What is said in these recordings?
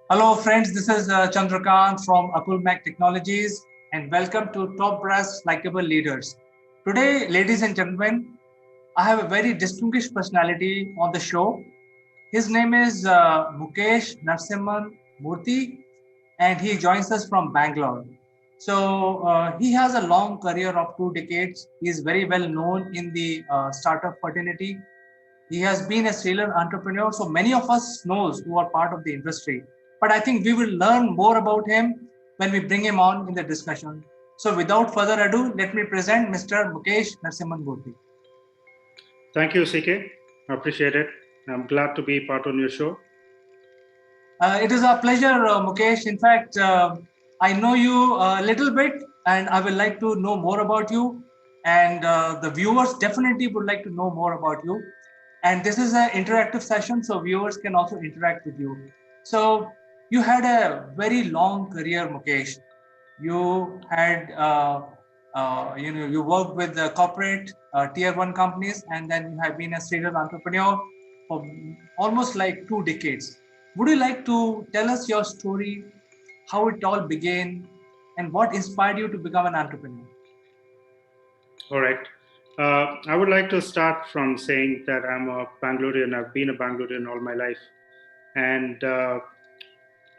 Hello, friends. This is Chandrakant from Akulmach Technologies, and welcome to Top Brass Likeable Leaders. Today, ladies and gentlemen, I have a very distinguished personality on the show. His name is Mukesh Narasimhan Murthy, and he joins us from Bangalore. So he has a long career of 2 decades. He is very well known in the startup fraternity. He has been a serial entrepreneur, so many of us knows who are part of the industry. But I think we will learn more about him when we bring him on in the discussion. So without further ado, let me present Mr. Mukesh Narasimhan Murthy. Thank you, CK. I appreciate it. I'm glad to be part on your show. It is a pleasure, Mukesh. In fact, I know you a little bit, and I would like to know more about you. And the viewers definitely would like to know more about you. And this is an interactive session, so viewers can also interact with you. So you had a very long career, Mukesh. You had, you worked with the corporate tier one companies, and then you have been a serial entrepreneur for almost like 2 decades. Would you like to tell us your story, how it all began, and what inspired you to become an entrepreneur? All right. I would like to start from saying that I'm a Bangalorean. I've been a Bangalorean all my life. And,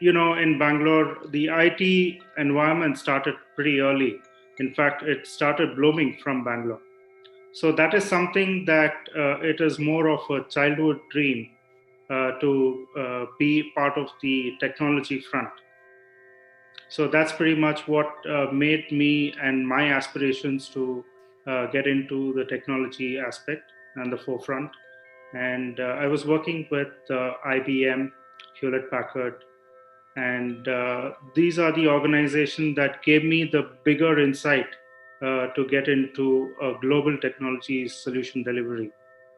in Bangalore, the IT environment started pretty early. In fact, it started blooming from Bangalore. So that is something that it is more of a childhood dream to be part of the technology front. So that's pretty much what made me and my aspirations to get into the technology aspect and the forefront. And I was working with IBM, Hewlett Packard, and these are the organizations that gave me the bigger insight to get into global technology solution delivery.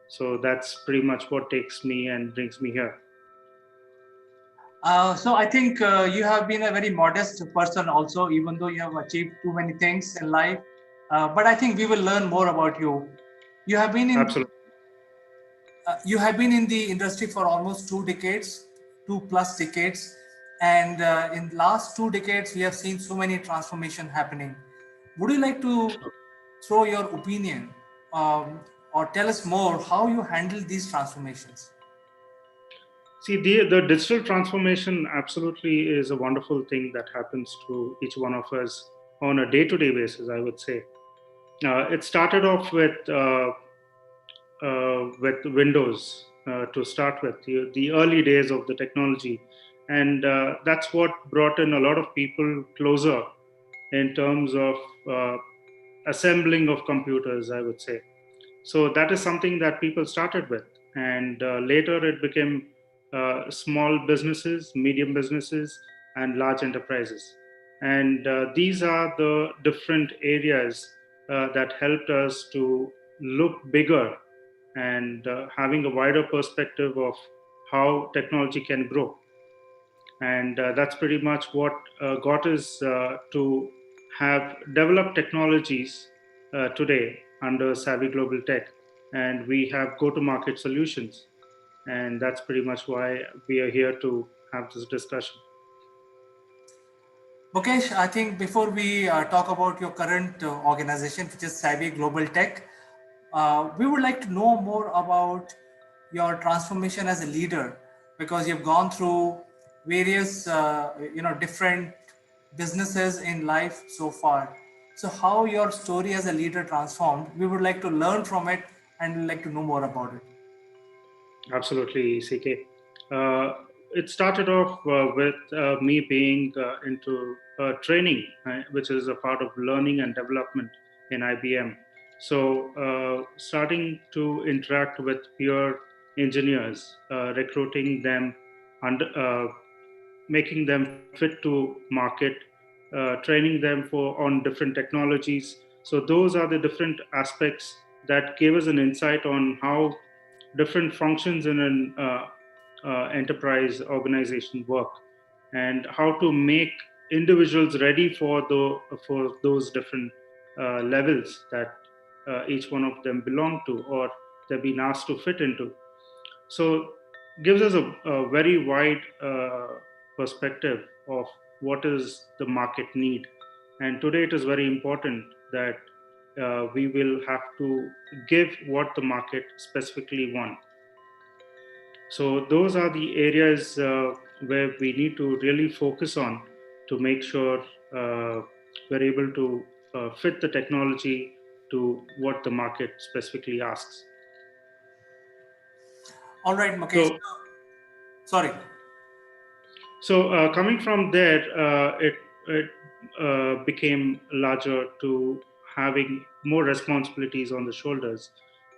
So that's pretty much what takes me and brings me here. So I think you have been a very modest person also, even though you have achieved too many things in life. But I think we will learn more about you. You have been in Absolutely. you have been in the industry for almost 2 decades, 2+ decades, and in last 2 decades we have seen so many transformation happening. Would you like to throw your opinion or tell us more how you handle these transformations? See, the digital transformation absolutely is a wonderful thing that happens to each one of us on a day to day basis, I would say. It started off with Windows to start with, the early days of the technology. And that's what brought in a lot of people closer in terms of uh, assembling of computers, I would say. So that is something that people started with. And later it became small businesses, medium businesses, and large enterprises. And these are the different areas that helped us to look bigger and having a wider perspective of how technology can grow. And that's pretty much what got us to have developed technologies today under Savvy Global Tech. And we have go to market solutions. And that's pretty much why we are here to have this discussion. Mukesh, I think before we talk about your current organization, which is Savvy Global Tech, we would like to know more about your transformation as a leader because you've gone through various, different businesses in life so far. So, how your story as a leader transformed, we would like to learn from it and we'd like to know more about it. Absolutely, CK. It started off with me being into training, which is a part of learning and development in IBM. So, starting to interact with peer engineers, recruiting them, and making them fit to market, training them for on different technologies. So, those are the different aspects that gave us an insight on how different functions in an enterprise organization work and how to make individuals ready for those different levels that each one of them belong to or they've been asked to fit into. So gives us a very wide perspective of what is the market need. And today it is very important that we will have to give what the market specifically want. So those are the areas where we need to really focus on to make sure we're able to fit the technology to what the market specifically asks. All right, Mukesh. So, Sorry. coming from there, it became larger to having more responsibilities on the shoulders,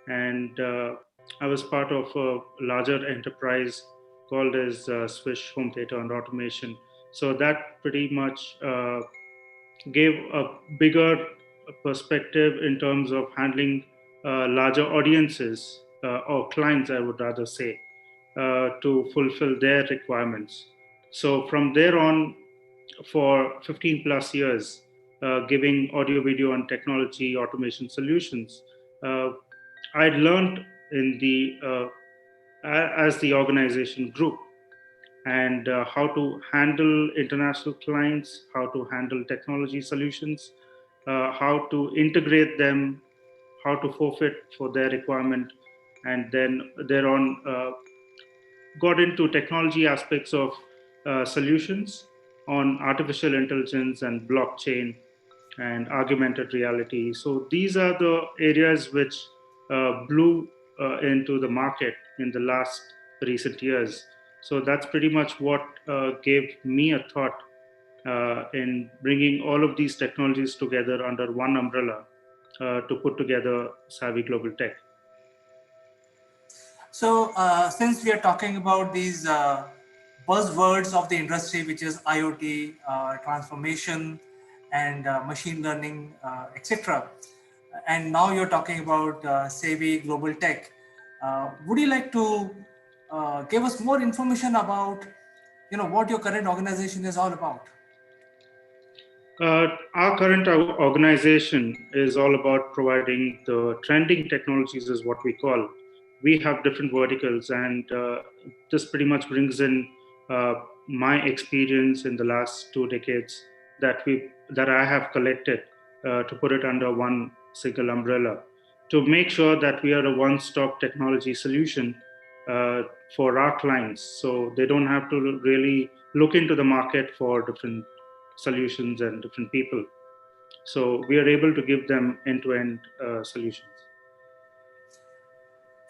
and I was part of a larger enterprise called as Swish Home Theater and Automation. So that pretty much gave a bigger perspective in terms of handling larger audiences or clients, I would rather say, to fulfill their requirements. So from there on, for 15 plus years, giving audio, video, and technology automation solutions, uh, I learned in the as the organization grew, and how to handle international clients, how to handle technology solutions, how to integrate them, how to forfeit for their requirement, and then thereon got into technology aspects of solutions on artificial intelligence and blockchain and augmented reality. So these are the areas which blew into the market in the last recent years. So that's pretty much what gave me a thought in bringing all of these technologies together under one umbrella to put together Savvy Global Tech. So, since we are talking about these buzzwords of the industry, which is IoT, transformation, and machine learning, etc., and now you're talking about Savvy Global Tech, would you like to give us more information about, what your current organization is all about? Our current organization is all about providing the trending technologies, is what we call. We have different verticals, and this pretty much brings in uh, my experience in the last 2 decades that I have collected to put it under one single umbrella to make sure that we are a one-stop technology solution uh, for our clients, so they don't have to really look into the market for different solutions and different people. So we are able to give them end-to-end solutions.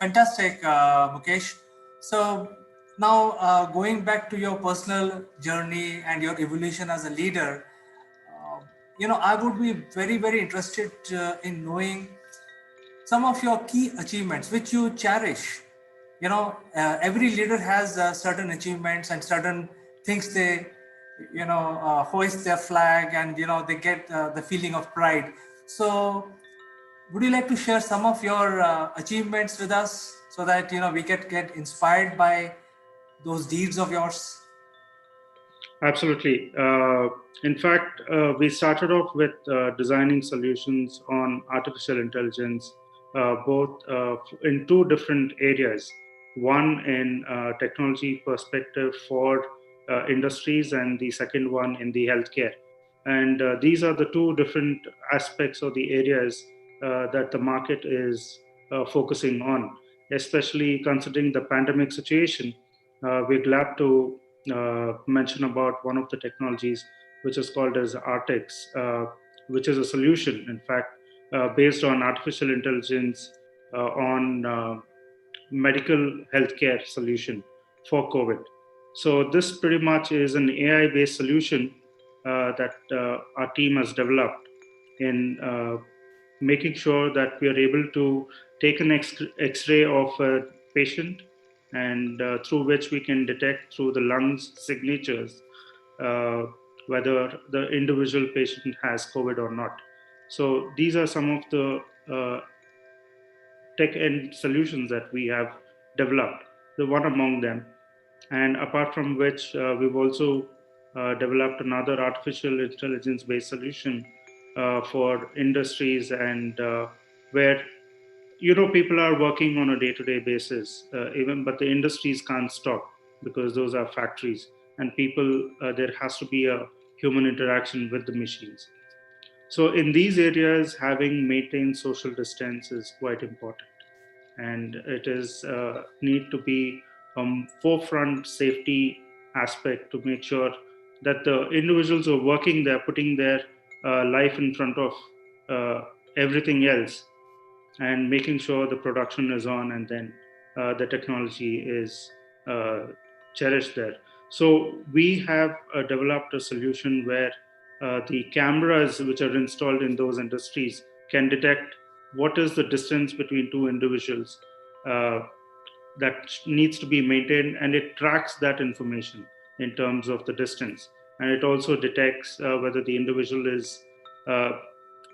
Fantastic, Mukesh. So now going back to your personal journey and your evolution as a leader, uh, I would be very, very interested in knowing some of your key achievements which you cherish. Every leader has certain achievements and certain things they hoist their flag, and they get the feeling of pride. So would you like to share some of your achievements with us so that we can get inspired by those deeds of yours? Absolutely. In fact, we started off with designing solutions on artificial intelligence, both in two different areas. One in technology perspective for industries, and the second one in the healthcare. And these are the two different aspects or the areas that the market is focusing on, especially considering the pandemic situation. We're glad to mention about one of the technologies, which is called as Artix, which is a solution, in fact, based on artificial intelligence on medical healthcare solution for COVID. So this pretty much is an AI-based solution that our team has developed in making sure that we are able to take an X-ray of a patient, and through which we can detect through the lungs signatures uh, whether the individual patient has COVID or not. So these are some of the tech end solutions that we have developed, the one among them. And apart from which, we've also developed another artificial intelligence based solution for industries, and where people are working on a day-to-day basis, even, but the industries can't stop because those are factories. and people, there has to be a human interaction with the machines. So in these areas, having maintained social distance is quite important, and it is need to be forefront safety aspect to make sure that the individuals who are working there, putting their life in front of everything else, and making sure the production is on, and then the technology is uh, cherished there. So we have developed a solution where the cameras which are installed in those industries can detect what is the distance between two individuals uh, that needs to be maintained, and it tracks that information in terms of the distance, and it also detects whether the individual is uh,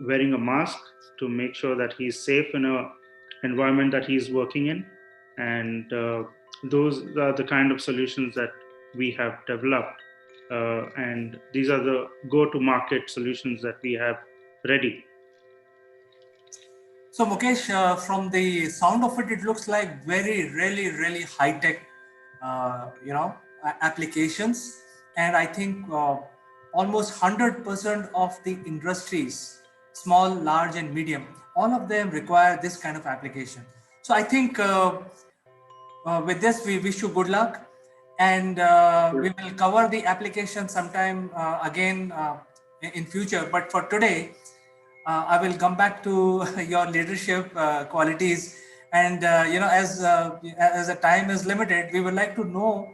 wearing a mask to make sure that he's safe in a environment that he's working in. And those are the kind of solutions that we have developed, and these are the go to market solutions that we have ready. So Mukesh, from the sound of it, it looks like very, really high tech, applications, and I think almost 100% of the industries, small, large, and medium, all of them require this kind of application. So I think with this, we wish you good luck, and we will cover the application sometime again in future. But for today, I will come back to your leadership qualities, and as the time is limited, we would like to know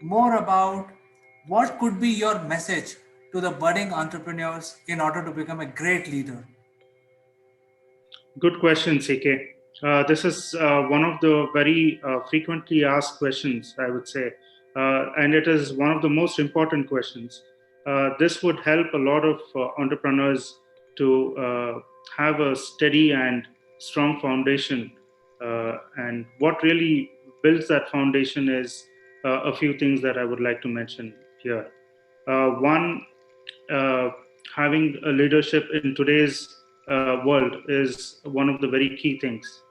more about what could be your message to the budding entrepreneurs in order to become a great leader. Good question, CK. This is one of the very frequently asked questions, I would say, and it is one of the most important questions. This would help a lot of entrepreneurs to have a steady and strong foundation. And what really builds that foundation is a few things that I would like to mention here. One, uh, having a leadership in today's world is one of the very key things.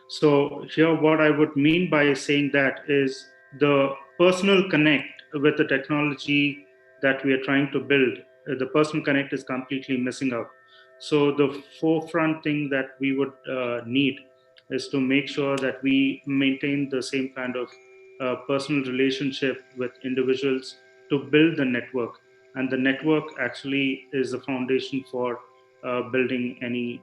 So, here, what I would mean by saying that is the personal connect with the technology that we are trying to build. The personal connect is completely missing out. So, the forefront thing that we would need is to make sure that we maintain the same kind of personal relationship with individuals to build the network. And the network actually is the foundation for building any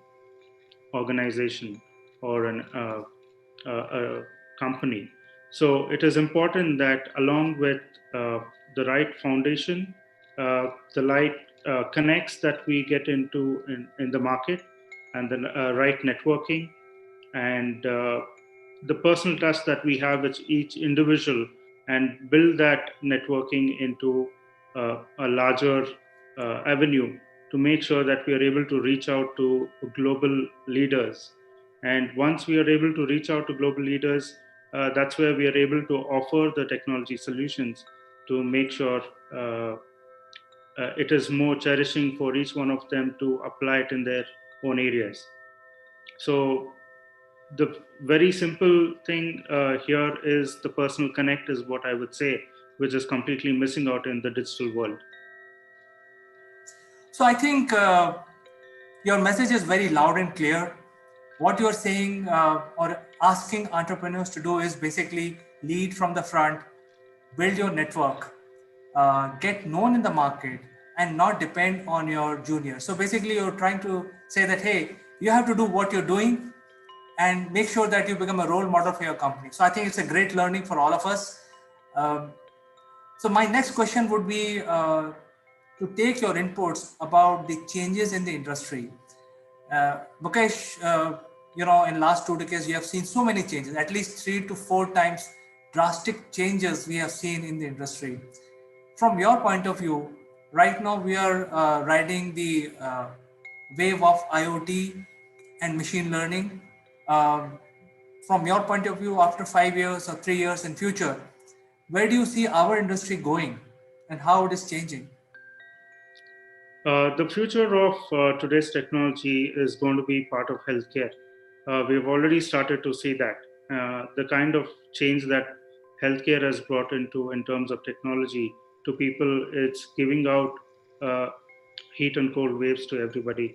organization or a company. So it is important that along with the right foundation, the right connects that we get into in the market, and the right networking, and the personal trust that we have with each individual, and build that networking into a larger avenue to make sure that we are able to reach out to global leaders. And once we are able to reach out to global leaders, that's where we are able to offer the technology solutions to make sure it is more cherishing for each one of them to apply it in their own areas. So the very simple thing here is the personal connect is what I would say, which is completely missing out in the digital world. So I think your message is very loud and clear. What you are saying or asking entrepreneurs to do is basically lead from the front, build your network, get known in the market, and not depend on your juniors. So basically, you're trying to say that, hey, you have to do what you're doing and make sure that you become a role model for your company. So I think it's a great learning for all of us. Um, so my next question would be to take your inputs about the changes in the industry. Mukesh, in last 2 decades, we have seen so many changes, at least 3 to 4 times drastic changes we have seen in the industry. From your point of view, right now we are riding the wave of IoT and machine learning. Um, from your point of view, after 5 years or 3 years in future, where do you see our industry going and how it is changing? The future of today's technology is going to be part of healthcare. We've already started to see that. The kind of change that healthcare has brought into in terms of technology to people. It's giving out uh, heat and cold waves to everybody,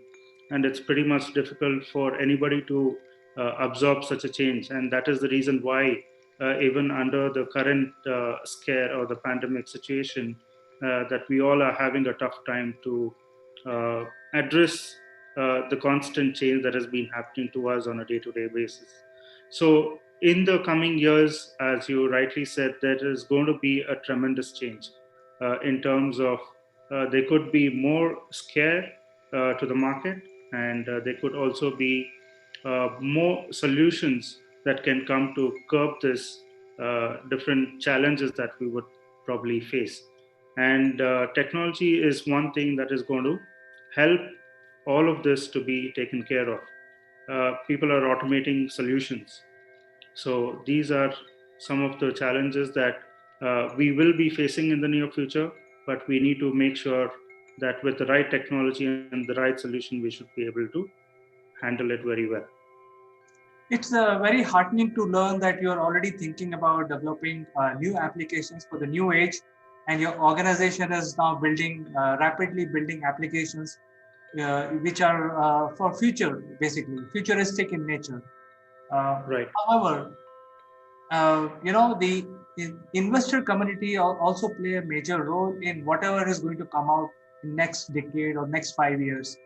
and it's pretty much difficult for anybody to absorb such a change. And that is the reason why, even under the current scare or the pandemic situation, that we all are having a tough time to uh, address the constant change that has been happening to us on a day-to-day basis. So in the coming years, as you rightly said, there is going to be a tremendous change in terms of they could be more scare to the market, and there could also be more solutions that can come to curb this different challenges that we would probably face. And technology is one thing that is going to help all of this to be taken care of. People are automating solutions. So these are some of the challenges that we will be facing in the near future, but we need to make sure that with the right technology and the right solution, we should be able to handle it very well. It's very heartening to learn that you're already thinking about developing new applications for the new age, and your organization is now building rapidly building applications which are for future, basically futuristic in nature. Right. However, the investor community also play a major role in whatever is going to come out in next decade or next 5 years.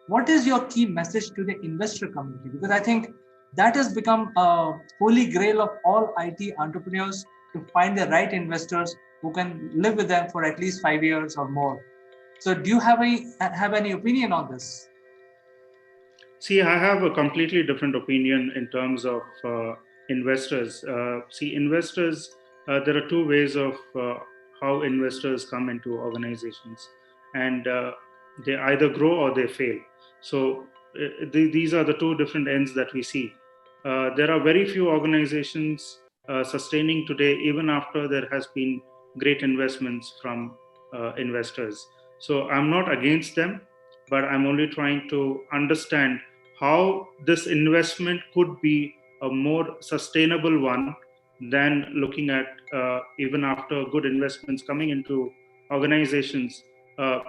What is your key message to the investor community? Because I think that has become a holy grail of all IT entrepreneurs, to find the right investors who can live with them for at least 5 years or more. So do you have any opinion on this? See, I have a completely different opinion in terms of investors. See, investors, there are two ways of how investors come into organizations, and they either grow or they fail. So, these are the two different ends that we see. There are very few organizations sustaining today, even after there has been great investments from investors. So, I'm not against them, but I'm only trying to understand how this investment could be a more sustainable one than looking at even after good investments coming into organizations. Uh,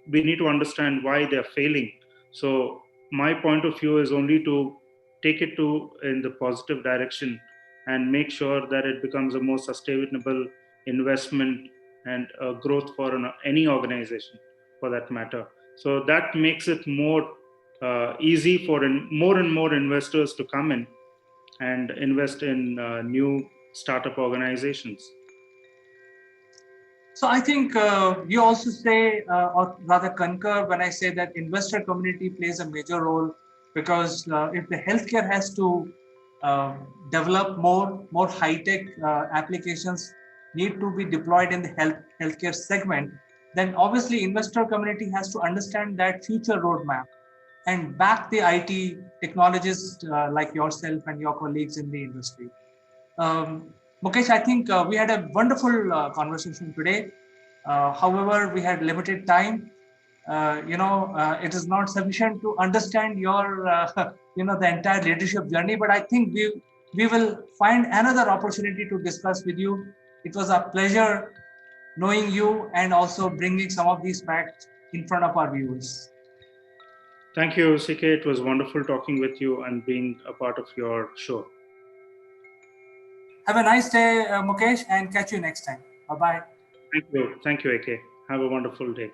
we need to understand why they're failing. So my point of view is only to take it to in the positive direction and make sure that it becomes a more sustainable investment and growth for any organization for that matter. So that makes it more easy for more and more investors to come in and invest in new startup organizations. So I think you also say, or rather concur when I say that investor community plays a major role, because if the healthcare has to uh, develop more high tech applications need to be deployed in the healthcare segment, then obviously investor community has to understand that future roadmap and back the IT technologists like yourself and your colleagues in the industry. Um, Mukesh, I think we had a wonderful conversation today. However, we had limited time. It is not sufficient to understand your, the entire leadership journey. But I think we will find another opportunity to discuss with you. It was a pleasure knowing you and also bringing some of these facts in front of our viewers. Thank you, CK. It was wonderful talking with you and being a part of your show. Have a nice day, Mukesh, and catch you next time. Bye bye. Thank you. Thank you, AK. Have a wonderful day.